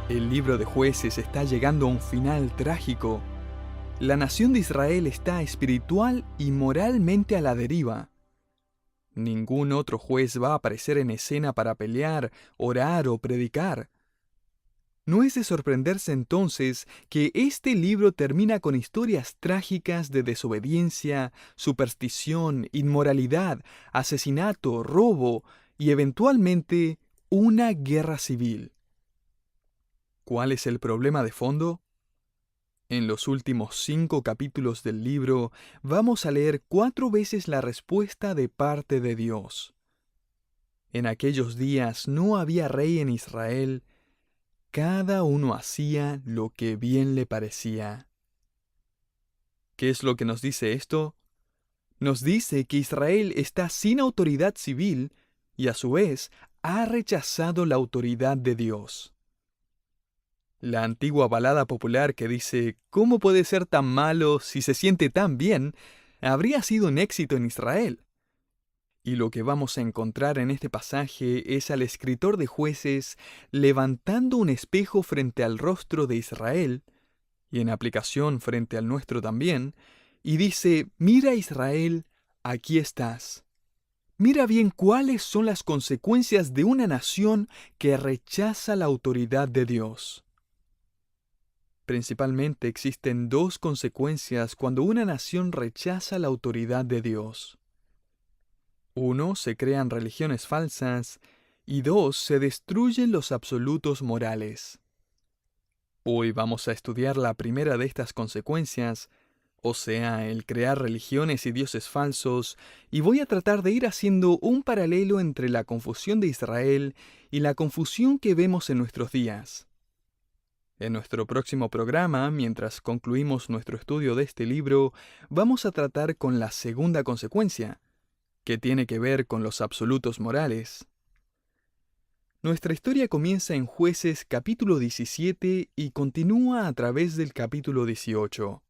El libro de Jueces está llegando a un final trágico. La nación de Israel está espiritual y moralmente a la deriva. Ningún otro juez va a aparecer en escena para pelear, orar o predicar. No es de sorprenderse entonces que este libro termina con historias trágicas de desobediencia, superstición, inmoralidad, asesinato, robo y eventualmente una guerra civil. ¿Cuál es el problema de fondo? En los últimos 5 capítulos del libro vamos a leer 4 veces la respuesta de parte de Dios. En aquellos días no había rey en Israel, cada uno hacía lo que bien le parecía. ¿Qué es lo que nos dice esto? Nos dice que Israel está sin autoridad civil y a su vez ha rechazado la autoridad de Dios. La antigua balada popular que dice ¿cómo puede ser tan malo si se siente tan bien? Habría sido un éxito en Israel. Y lo que vamos a encontrar en este pasaje es al escritor de Jueces levantando un espejo frente al rostro de Israel, y en aplicación frente al nuestro también, y dice, mira Israel, aquí estás. Mira bien cuáles son las consecuencias de una nación que rechaza la autoridad de Dios. Principalmente existen 2 consecuencias cuando una nación rechaza la autoridad de Dios. 1, se crean religiones falsas, y 2, se destruyen los absolutos morales. Hoy vamos a estudiar la primera de estas consecuencias, o sea, el crear religiones y dioses falsos, y voy a tratar de ir haciendo un paralelo entre la confusión de Israel y la confusión que vemos en nuestros días. En nuestro próximo programa, mientras concluimos nuestro estudio de este libro, vamos a tratar con la segunda consecuencia, que tiene que ver con los absolutos morales. Nuestra historia comienza en Jueces capítulo 17 y continúa a través del capítulo 18.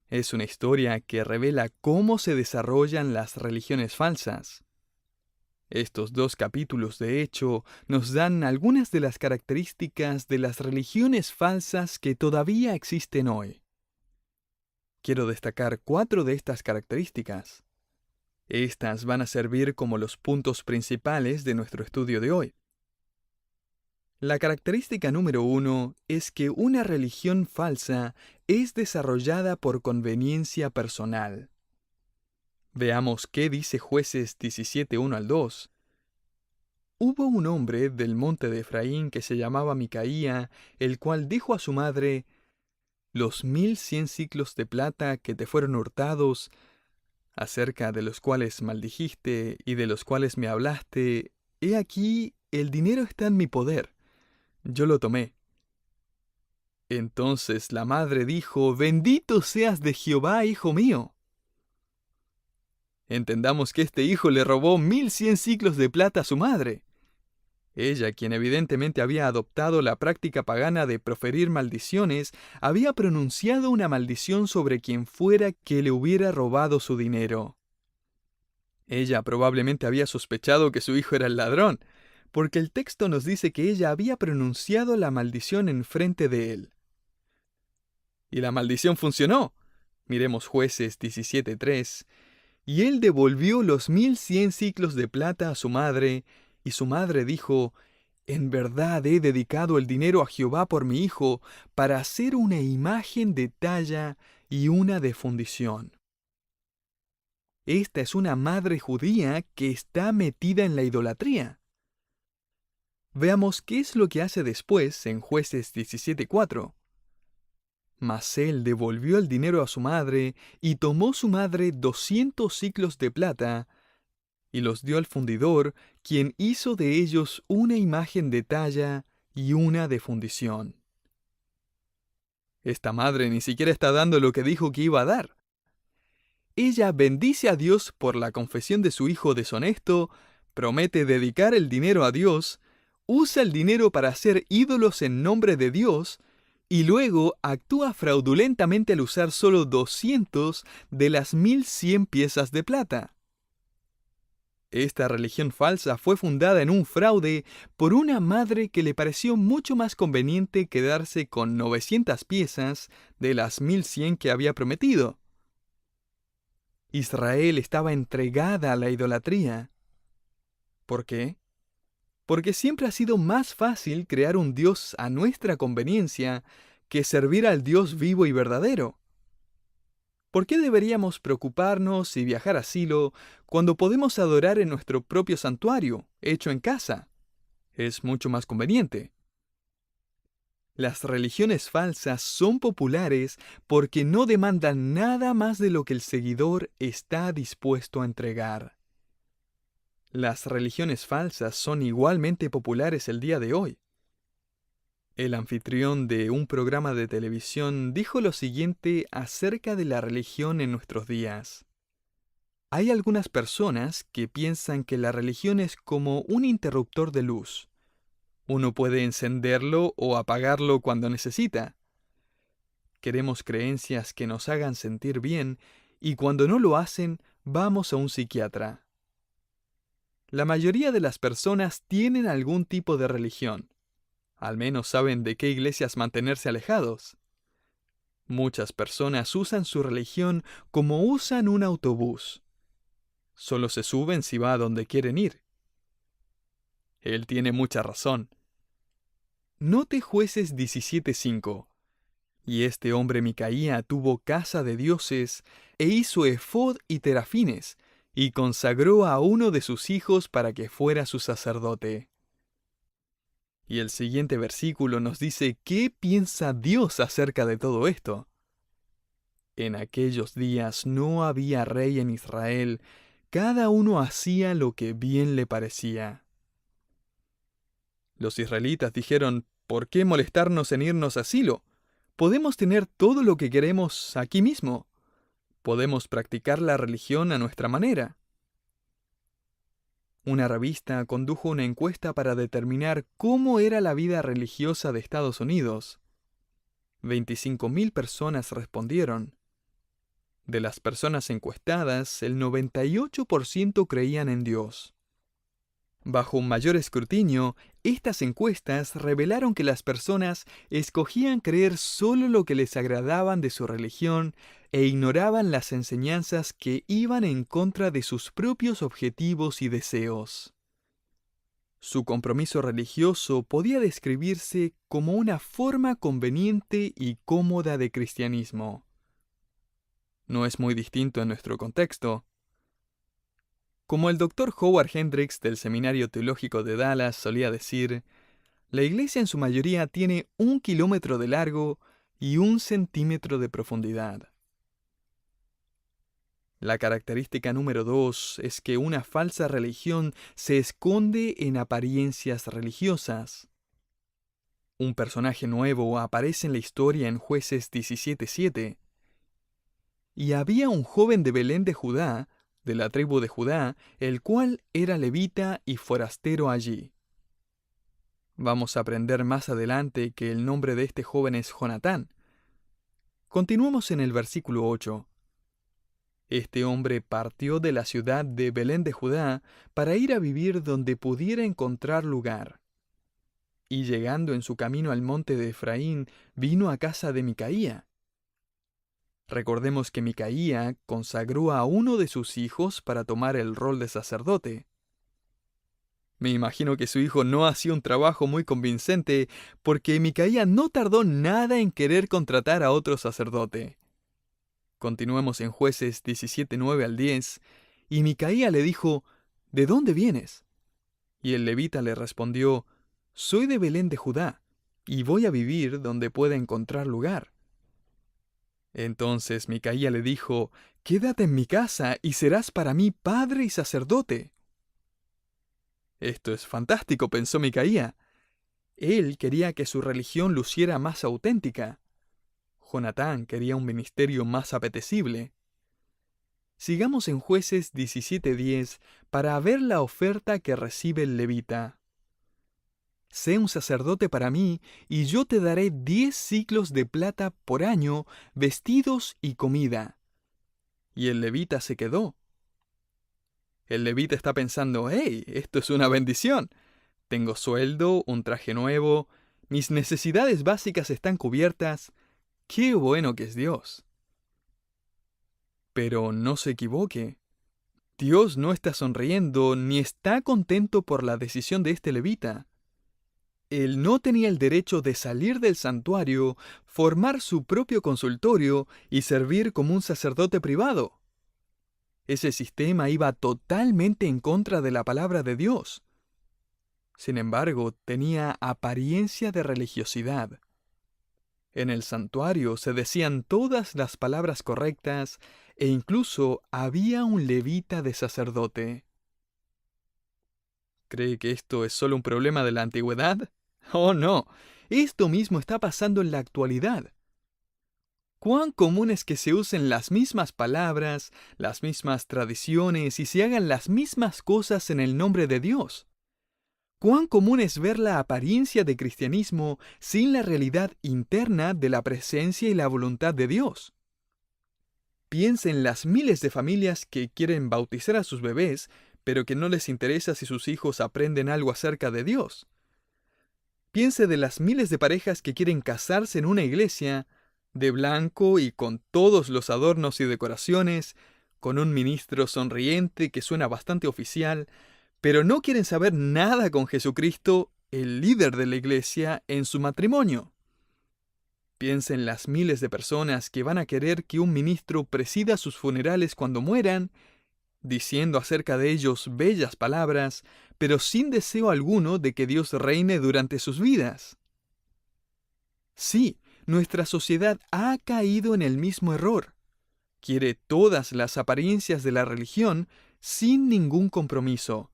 Es una historia que revela cómo se desarrollan las religiones falsas. Estos 2 capítulos, de hecho, nos dan algunas de las características de las religiones falsas que todavía existen hoy. Quiero destacar 4 de estas características. Estas van a servir como los puntos principales de nuestro estudio de hoy. La característica número 1 es que una religión falsa es desarrollada por conveniencia personal. Veamos qué dice Jueces 17, 1 al 2. Hubo un hombre del monte de Efraín que se llamaba Micaía, el cual dijo a su madre, «Los 1100 siclos de plata que te fueron hurtados, acerca de los cuales maldijiste y de los cuales me hablaste, he aquí, el dinero está en mi poder. Yo lo tomé». Entonces la madre dijo, «Bendito seas de Jehová, hijo mío». Entendamos que este hijo le robó 1100 siclos de plata a su madre. Ella, quien evidentemente había adoptado la práctica pagana de proferir maldiciones, había pronunciado una maldición sobre quien fuera que le hubiera robado su dinero. Ella probablemente había sospechado que su hijo era el ladrón, porque el texto nos dice que ella había pronunciado la maldición en frente de él. Y la maldición funcionó. Miremos Jueces 17:3. Y él devolvió los 1100 siclos de plata a su madre, y su madre dijo, «En verdad he dedicado el dinero a Jehová por mi hijo, para hacer una imagen de talla y una de fundición». Esta es una madre judía que está metida en la idolatría. Veamos qué es lo que hace después en Jueces 17:4. Mas él devolvió el dinero a su madre, y tomó su madre 200 siclos de plata, y los dio al fundidor, quien hizo de ellos una imagen de talla y una de fundición. Esta madre ni siquiera está dando lo que dijo que iba a dar. Ella bendice a Dios por la confesión de su hijo deshonesto, promete dedicar el dinero a Dios, usa el dinero para hacer ídolos en nombre de Dios, y luego actúa fraudulentamente al usar solo 200 de las 1100 piezas de plata. Esta religión falsa fue fundada en un fraude por una madre que le pareció mucho más conveniente quedarse con 900 piezas de las 1100 que había prometido. Israel estaba entregada a la idolatría. ¿Por qué? Porque siempre ha sido más fácil crear un Dios a nuestra conveniencia que servir al Dios vivo y verdadero. ¿Por qué deberíamos preocuparnos y viajar a Silo cuando podemos adorar en nuestro propio santuario, hecho en casa? Es mucho más conveniente. Las religiones falsas son populares porque no demandan nada más de lo que el seguidor está dispuesto a entregar. Las religiones falsas son igualmente populares el día de hoy. El anfitrión de un programa de televisión dijo lo siguiente acerca de la religión en nuestros días. Hay algunas personas que piensan que la religión es como un interruptor de luz. Uno puede encenderlo o apagarlo cuando necesita. Queremos creencias que nos hagan sentir bien y cuando no lo hacen, vamos a un psiquiatra. La mayoría de las personas tienen algún tipo de religión. Al menos saben de qué iglesias mantenerse alejados. Muchas personas usan su religión como usan un autobús. Solo se suben si va a donde quieren ir. Él tiene mucha razón. Note Jueces 17:5. Y este hombre Micaía tuvo casa de dioses, e hizo efod y terafines, y consagró a uno de sus hijos para que fuera su sacerdote. Y el siguiente versículo nos dice qué piensa Dios acerca de todo esto. En aquellos días no había rey en Israel, cada uno hacía lo que bien le parecía. Los israelitas dijeron, ¿por qué molestarnos en irnos a Silo? Podemos tener todo lo que queremos aquí mismo. Podemos practicar la religión a nuestra manera. Una revista condujo una encuesta para determinar cómo era la vida religiosa de Estados Unidos. 25.000 personas respondieron. De las personas encuestadas, el 98% creían en Dios. Bajo un mayor escrutinio, estas encuestas revelaron que las personas escogían creer solo lo que les agradaban de su religión e ignoraban las enseñanzas que iban en contra de sus propios objetivos y deseos. Su compromiso religioso podía describirse como una forma conveniente y cómoda de cristianismo. No es muy distinto en nuestro contexto. Como el Dr. Howard Hendricks del Seminario Teológico de Dallas solía decir, la iglesia en su mayoría tiene 1 kilómetro de largo y 1 centímetro de profundidad. La característica número 2 es que una falsa religión se esconde en apariencias religiosas. Un personaje nuevo aparece en la historia en Jueces 17:7. Y había un joven de Belén de Judá, de la tribu de Judá, el cual era levita y forastero allí. Vamos a aprender más adelante que el nombre de este joven es Jonatán. Continuamos en el versículo 8. Este hombre partió de la ciudad de Belén de Judá para ir a vivir donde pudiera encontrar lugar. Y llegando en su camino al monte de Efraín, vino a casa de Micaía. Recordemos que Micaía consagró a uno de sus hijos para tomar el rol de sacerdote. Me imagino que su hijo no hacía un trabajo muy convincente porque Micaía no tardó nada en querer contratar a otro sacerdote. Continuemos en Jueces 17:9 al 10, y Micaía le dijo, ¿de dónde vienes? Y el levita le respondió, soy de Belén de Judá, y voy a vivir donde pueda encontrar lugar. Entonces Micaía le dijo, quédate en mi casa y serás para mí padre y sacerdote. Esto es fantástico, pensó Micaía. Él quería que su religión luciera más auténtica. Jonatán quería un ministerio más apetecible. Sigamos en Jueces 17:10 para ver la oferta que recibe el levita. Sé un sacerdote para mí, y yo te daré 10 siclos de plata por año, vestidos y comida. Y el levita se quedó. El levita está pensando, hey, esto es una bendición. Tengo sueldo, un traje nuevo, mis necesidades básicas están cubiertas. ¡Qué bueno que es Dios! Pero no se equivoque. Dios no está sonriendo ni está contento por la decisión de este levita. Él no tenía el derecho de salir del santuario, formar su propio consultorio y servir como un sacerdote privado. Ese sistema iba totalmente en contra de la palabra de Dios. Sin embargo, tenía apariencia de religiosidad. En el santuario se decían todas las palabras correctas e incluso había un levita de sacerdote. ¿Cree que esto es solo un problema de la antigüedad? Oh, no. Esto mismo está pasando en la actualidad. ¿Cuán común es que se usen las mismas palabras, las mismas tradiciones y se hagan las mismas cosas en el nombre de Dios? ¿Cuán común es ver la apariencia de cristianismo sin la realidad interna de la presencia y la voluntad de Dios? Piense en las miles de familias que quieren bautizar a sus bebés, pero que no les interesa si sus hijos aprenden algo acerca de Dios. Piense de las miles de parejas que quieren casarse en una iglesia, de blanco y con todos los adornos y decoraciones, con un ministro sonriente que suena bastante oficial, pero no quieren saber nada con Jesucristo, el líder de la iglesia, en su matrimonio. Piensa en las miles de personas que van a querer que un ministro presida sus funerales cuando mueran, diciendo acerca de ellos bellas palabras, pero sin deseo alguno de que Dios reine durante sus vidas. Sí, nuestra sociedad ha caído en el mismo error. Quiere todas las apariencias de la religión sin ningún compromiso.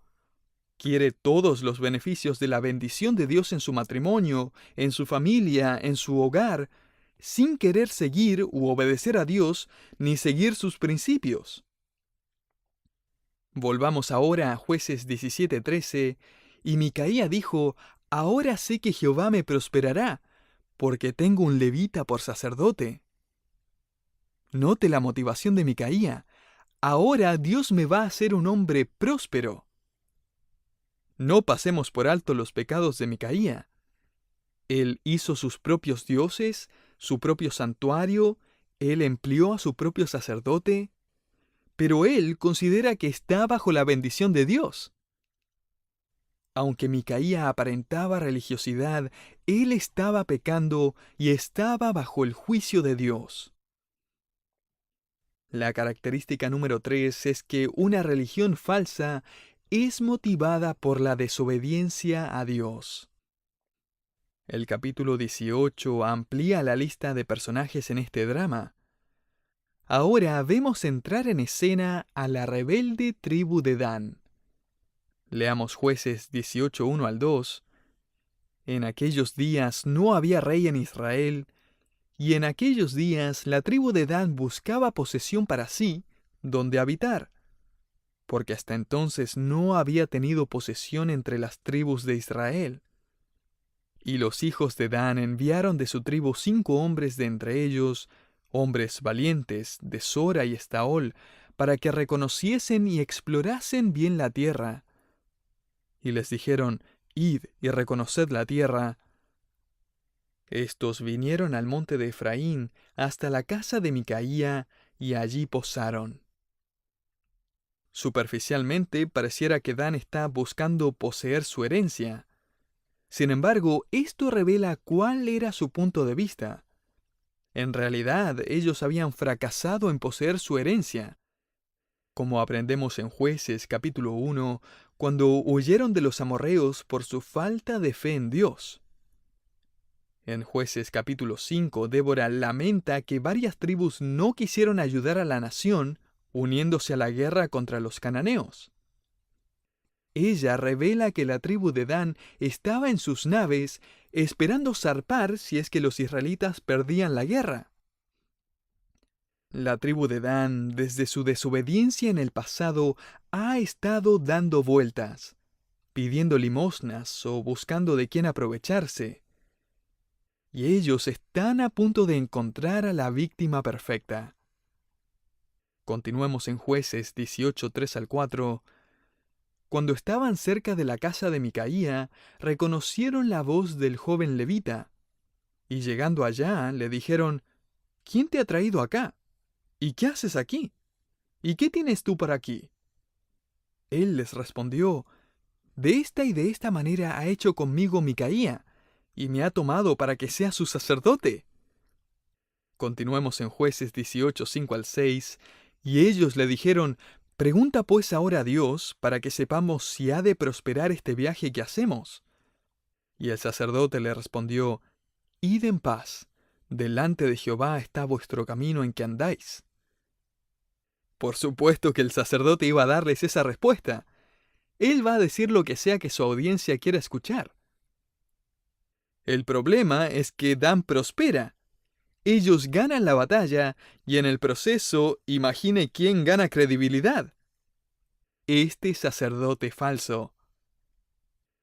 Quiere todos los beneficios de la bendición de Dios en su matrimonio, en su familia, en su hogar, sin querer seguir u obedecer a Dios ni seguir sus principios. Volvamos ahora a Jueces 17:13, y Micaía dijo, «Ahora sé que Jehová me prosperará, porque tengo un levita por sacerdote». Note la motivación de Micaía. Ahora Dios me va a hacer un hombre próspero. No pasemos por alto los pecados de Micaía. Él hizo sus propios dioses, su propio santuario, él empleó a su propio sacerdote, pero él considera que está bajo la bendición de Dios. Aunque Micaía aparentaba religiosidad, él estaba pecando y estaba bajo el juicio de Dios. La característica número 3 es que una religión falsa es motivada por la desobediencia a Dios. El capítulo 18 amplía la lista de personajes en este drama. Ahora vemos entrar en escena a la rebelde tribu de Dan. Leamos Jueces 18, 1 al 2. En aquellos días no había rey en Israel, y en aquellos días la tribu de Dan buscaba posesión para sí, donde habitar, porque hasta entonces no había tenido posesión entre las tribus de Israel. Y los hijos de Dan enviaron de su tribu 5 hombres de entre ellos, hombres valientes, de Sora y Estaol, para que reconociesen y explorasen bien la tierra. Y les dijeron, «Id y reconoced la tierra». Estos vinieron al monte de Efraín hasta la casa de Micaía y allí posaron. Superficialmente pareciera que Dan está buscando poseer su herencia. Sin embargo, esto revela cuál era su punto de vista. En realidad, ellos habían fracasado en poseer su herencia. Como aprendemos en Jueces capítulo 1, cuando huyeron de los amorreos por su falta de fe en Dios. En Jueces capítulo 5, Débora lamenta que varias tribus no quisieron ayudar a la nación, uniéndose a la guerra contra los cananeos. Ella revela que la tribu de Dan estaba en sus naves esperando zarpar si es que los israelitas perdían la guerra. La tribu de Dan, desde su desobediencia en el pasado, ha estado dando vueltas, pidiendo limosnas o buscando de quién aprovecharse. Y ellos están a punto de encontrar a la víctima perfecta. Continuemos en Jueces 18, 3 al 4. cuando estaban cerca de la casa de Micaía, reconocieron la voz del joven levita, y llegando allá le dijeron: ¿Quién te ha traído acá? ¿Y qué haces aquí? ¿Y qué tienes tú para aquí? Él les respondió: De esta y de esta manera ha hecho conmigo Micaía, y me ha tomado para que sea su sacerdote. Continuemos en Jueces 18, 5 al 6, y ellos le dijeron: Pregunta pues ahora a Dios, para que sepamos si ha de prosperar este viaje que hacemos. Y el sacerdote le respondió: Id en paz, delante de Jehová está vuestro camino en que andáis. Por supuesto que el sacerdote iba a darles esa respuesta. Él va a decir lo que sea que su audiencia quiera escuchar. El problema es que Dan prospera. Ellos ganan la batalla y en el proceso imagine quién gana credibilidad. Este sacerdote falso.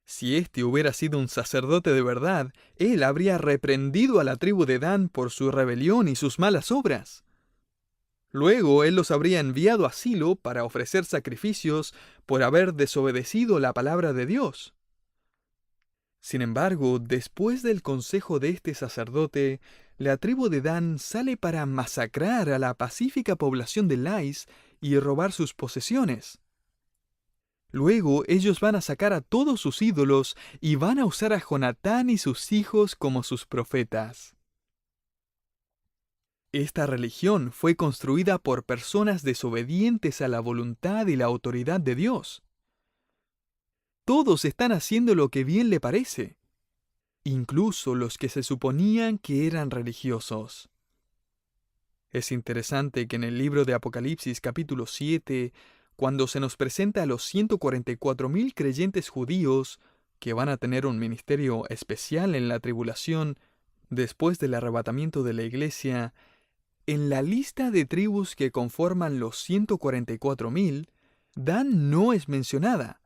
Si este hubiera sido un sacerdote de verdad, él habría reprendido a la tribu de Dan por su rebelión y sus malas obras. Luego él los habría enviado a Silo para ofrecer sacrificios por haber desobedecido la palabra de Dios. Sin embargo, después del consejo de este sacerdote, la tribu de Dan sale para masacrar a la pacífica población de Lais y robar sus posesiones. Luego ellos van a sacar a todos sus ídolos y van a usar a Jonatán y sus hijos como sus profetas. Esta religión fue construida por personas desobedientes a la voluntad y la autoridad de Dios. Todos están haciendo lo que bien le parece, incluso los que se suponían que eran religiosos. Es interesante que en el libro de Apocalipsis capítulo 7, cuando se nos presenta a los 144,000 creyentes judíos que van a tener un ministerio especial en la tribulación después del arrebatamiento de la iglesia, en la lista de tribus que conforman los 144,000, Dan no es mencionada.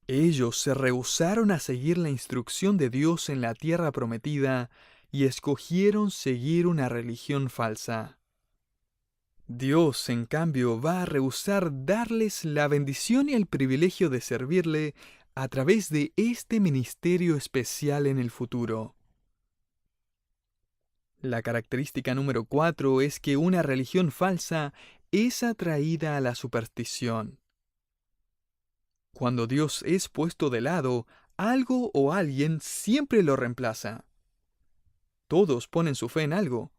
Ellos se rehusaron a seguir la instrucción de Dios en la tierra prometida y escogieron seguir una religión falsa. Dios, en cambio, va a rehusar darles la bendición y el privilegio de servirle a través de este ministerio especial en el futuro. La característica número 4 es que una religión falsa es atraída a la superstición. Cuando Dios es puesto de lado, algo o alguien siempre lo reemplaza. Todos ponen su fe en algo.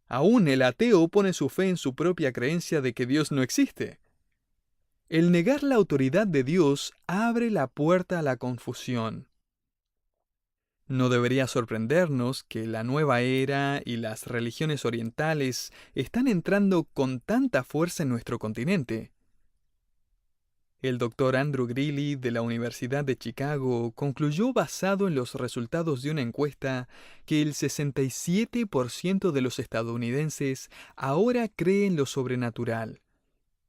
Aún el ateo pone su fe en su propia creencia de que Dios no existe. El negar la autoridad de Dios abre la puerta a la confusión. No debería sorprendernos que la nueva era y las religiones orientales están entrando con tanta fuerza en nuestro continente. El doctor Andrew Greeley de la Universidad de Chicago concluyó, basado en los resultados de una encuesta, que el 67% de los estadounidenses ahora cree en lo sobrenatural,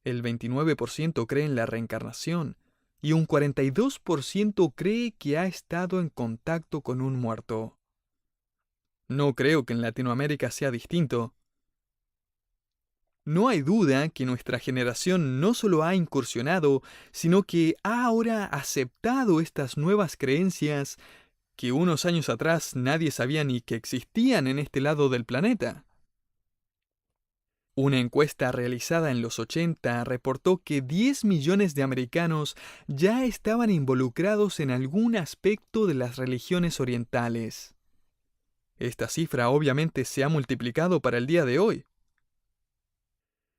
el 29% cree en la reencarnación y un 42% cree que ha estado en contacto con un muerto. No creo que en Latinoamérica sea distinto. No hay duda que nuestra generación no solo ha incursionado, sino que ha ahora aceptado estas nuevas creencias que unos años atrás nadie sabía ni que existían en este lado del planeta. Una encuesta realizada en los 80 reportó que 10 millones de americanos ya estaban involucrados en algún aspecto de las religiones orientales. Esta cifra obviamente se ha multiplicado para el día de hoy.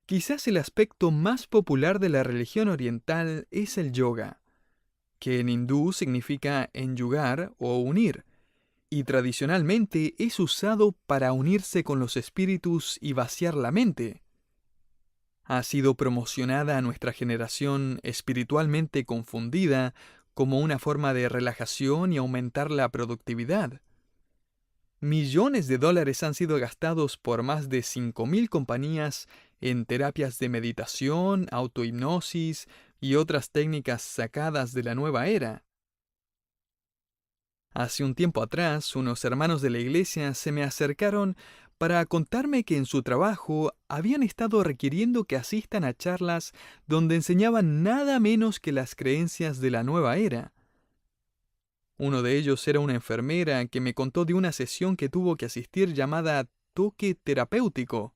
Quizás el aspecto más popular de la religión oriental es el yoga, que en hindú significa enyugar o unir, y tradicionalmente es usado para unirse con los espíritus y vaciar la mente. Ha sido promocionada a nuestra generación espiritualmente confundida como una forma de relajación y aumentar la productividad. Millones de dólares han sido gastados por más de 5,000 compañías en terapias de meditación, autohipnosis y otras técnicas sacadas de la nueva era. Hace un tiempo atrás, unos hermanos de la iglesia se me acercaron para contarme que en su trabajo habían estado requiriendo que asistan a charlas donde enseñaban nada menos que las creencias de la nueva era. Uno de ellos era una enfermera que me contó de una sesión que tuvo que asistir llamada toque terapéutico.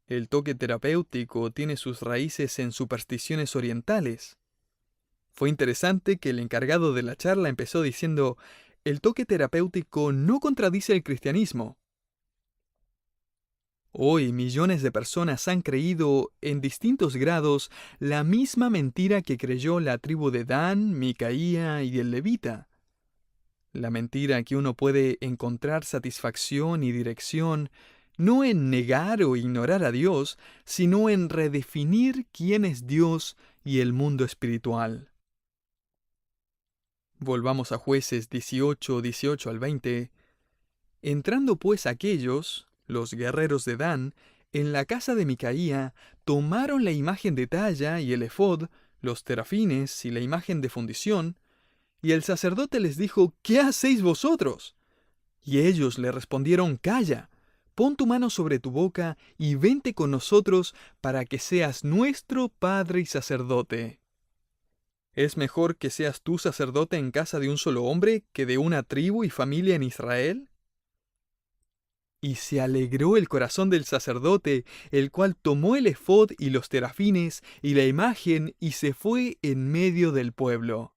El toque terapéutico tiene sus raíces en supersticiones orientales. Fue interesante que el encargado de la charla empezó diciendo: el toque terapéutico no contradice el cristianismo. Hoy millones de personas han creído, en distintos grados, la misma mentira que creyó la tribu de Dan, Micaía y el levita. La mentira que uno puede encontrar satisfacción y dirección no en negar o ignorar a Dios, sino en redefinir quién es Dios y el mundo espiritual. Volvamos a Jueces 18 al 20. Entrando pues aquellos, los guerreros de Dan, en la casa de Micaía, tomaron la imagen de talla y el efod, los terafines y la imagen de fundición, y el sacerdote les dijo: ¿Qué hacéis vosotros? Y ellos le respondieron: Calla, pon tu mano sobre tu boca y vente con nosotros para que seas nuestro padre y sacerdote. ¿Es mejor que seas tú sacerdote en casa de un solo hombre que de una tribu y familia en Israel? Y se alegró el corazón del sacerdote, el cual tomó el efod y los terafines y la imagen y se fue en medio del pueblo.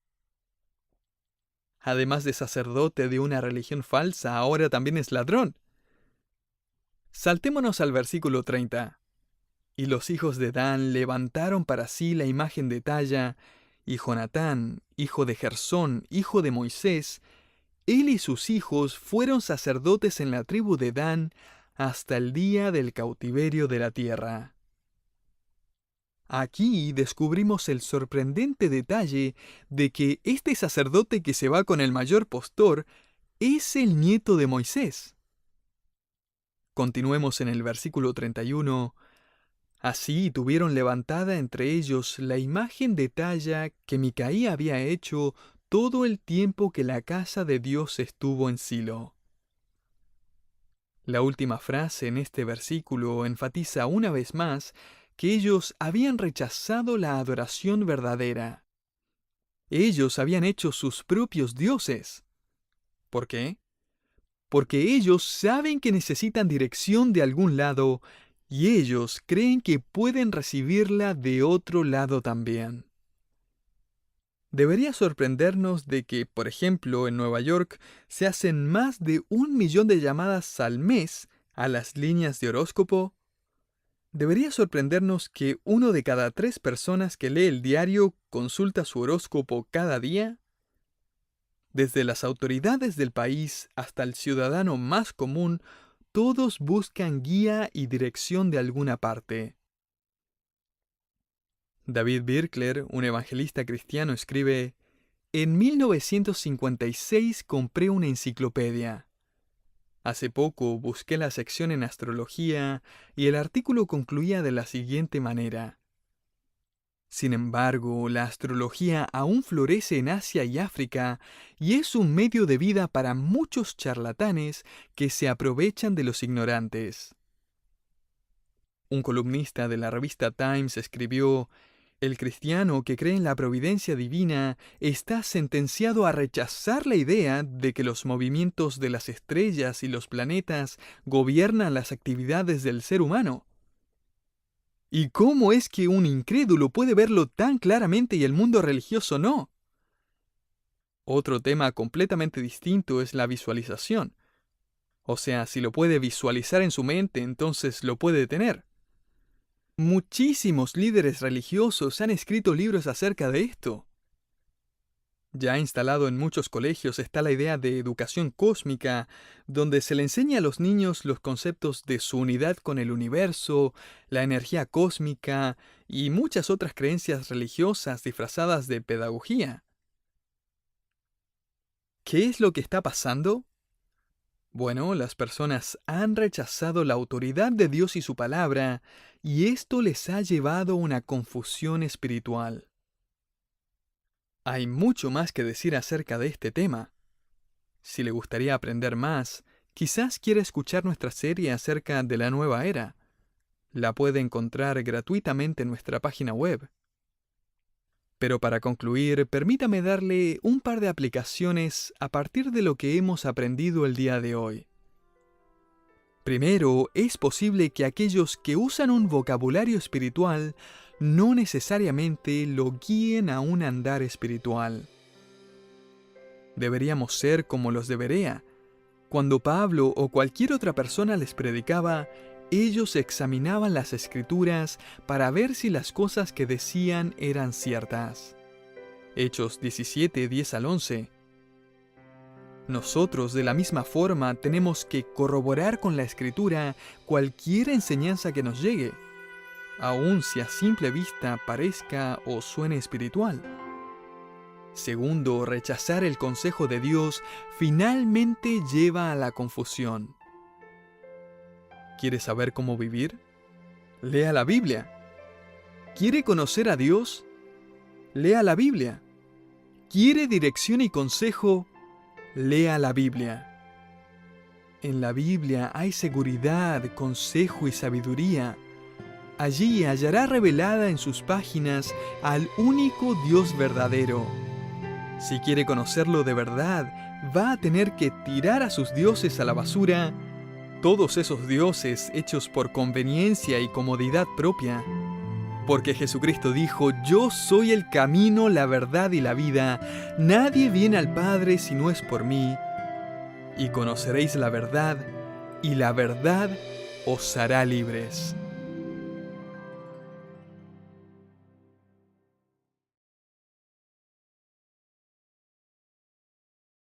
Además de sacerdote de una religión falsa, ahora también es ladrón. Saltémonos al versículo 30. Y los hijos de Dan levantaron para sí la imagen de talla, y Jonatán, hijo de Gersón, hijo de Moisés, él y sus hijos fueron sacerdotes en la tribu de Dan hasta el día del cautiverio de la tierra. Aquí descubrimos el sorprendente detalle de que este sacerdote que se va con el mayor postor es el nieto de Moisés. Continuemos en el versículo 31. Así tuvieron levantada entre ellos la imagen de talla que Micaía había hecho todo el tiempo que la casa de Dios estuvo en Silo. La última frase en este versículo enfatiza una vez más que ellos habían rechazado la adoración verdadera. Ellos habían hecho sus propios dioses. ¿Por qué? Porque ellos saben que necesitan dirección de algún lado y ellos creen que pueden recibirla de otro lado también. Debería sorprendernos de que, por ejemplo, en Nueva York se hacen más de 1 millón de llamadas al mes a las líneas de horóscopo. Debería sorprendernos que 1 de cada 3 personas que lee el diario consulta su horóscopo cada día. Desde las autoridades del país hasta el ciudadano más común, todos buscan guía y dirección de alguna parte. David Birkler, un evangelista cristiano, escribe: En 1956 compré una enciclopedia. Hace poco busqué la sección en astrología y el artículo concluía de la siguiente manera: Sin embargo, la astrología aún florece en Asia y África y es un medio de vida para muchos charlatanes que se aprovechan de los ignorantes. Un columnista de la revista Times escribió: El cristiano que cree en la providencia divina está sentenciado a rechazar la idea de que los movimientos de las estrellas y los planetas gobiernan las actividades del ser humano. ¿Y cómo es que un incrédulo puede verlo tan claramente y el mundo religioso no? Otro tema completamente distinto es la visualización. O sea, si lo puede visualizar en su mente, entonces lo puede tener. Muchísimos líderes religiosos han escrito libros acerca de esto. Ya instalado en muchos colegios está la idea de educación cósmica, donde se le enseña a los niños los conceptos de su unidad con el universo, la energía cósmica y muchas otras creencias religiosas disfrazadas de pedagogía. ¿Qué es lo que está pasando? Bueno, las personas han rechazado la autoridad de Dios y su palabra, y esto les ha llevado a una confusión espiritual. Hay mucho más que decir acerca de este tema. Si le gustaría aprender más, Quizás quiera escuchar nuestra serie acerca de la nueva era. La puede encontrar gratuitamente en nuestra página web. Pero para concluir, permítame darle un par de aplicaciones a partir de lo que hemos aprendido el día de hoy. Primero, es posible que aquellos que usan un vocabulario espiritual no necesariamente lo guíen a un andar espiritual. Deberíamos ser como los de Berea. Cuando Pablo o cualquier otra persona les predicaba, ellos examinaban las Escrituras para ver si las cosas que decían eran ciertas. Hechos 17, 10 al 11. Nosotros, de la misma forma, tenemos que corroborar con la Escritura cualquier enseñanza que nos llegue, aun si a simple vista parezca o suene espiritual. Segundo, rechazar el consejo de Dios finalmente lleva a la confusión. ¿Quiere saber cómo vivir? Lea la Biblia. ¿Quiere conocer a Dios? Lea la Biblia. ¿Quiere dirección y consejo? Lea la Biblia. En la Biblia hay seguridad, consejo y sabiduría. Allí hallará revelada en sus páginas al único Dios verdadero. Si quiere conocerlo de verdad, va a tener que tirar a sus dioses a la basura, todos esos dioses hechos por conveniencia y comodidad propia. Porque Jesucristo dijo: yo soy el camino, la verdad y la vida. Nadie viene al Padre si no es por mí. Y conoceréis la verdad, y la verdad os hará libres.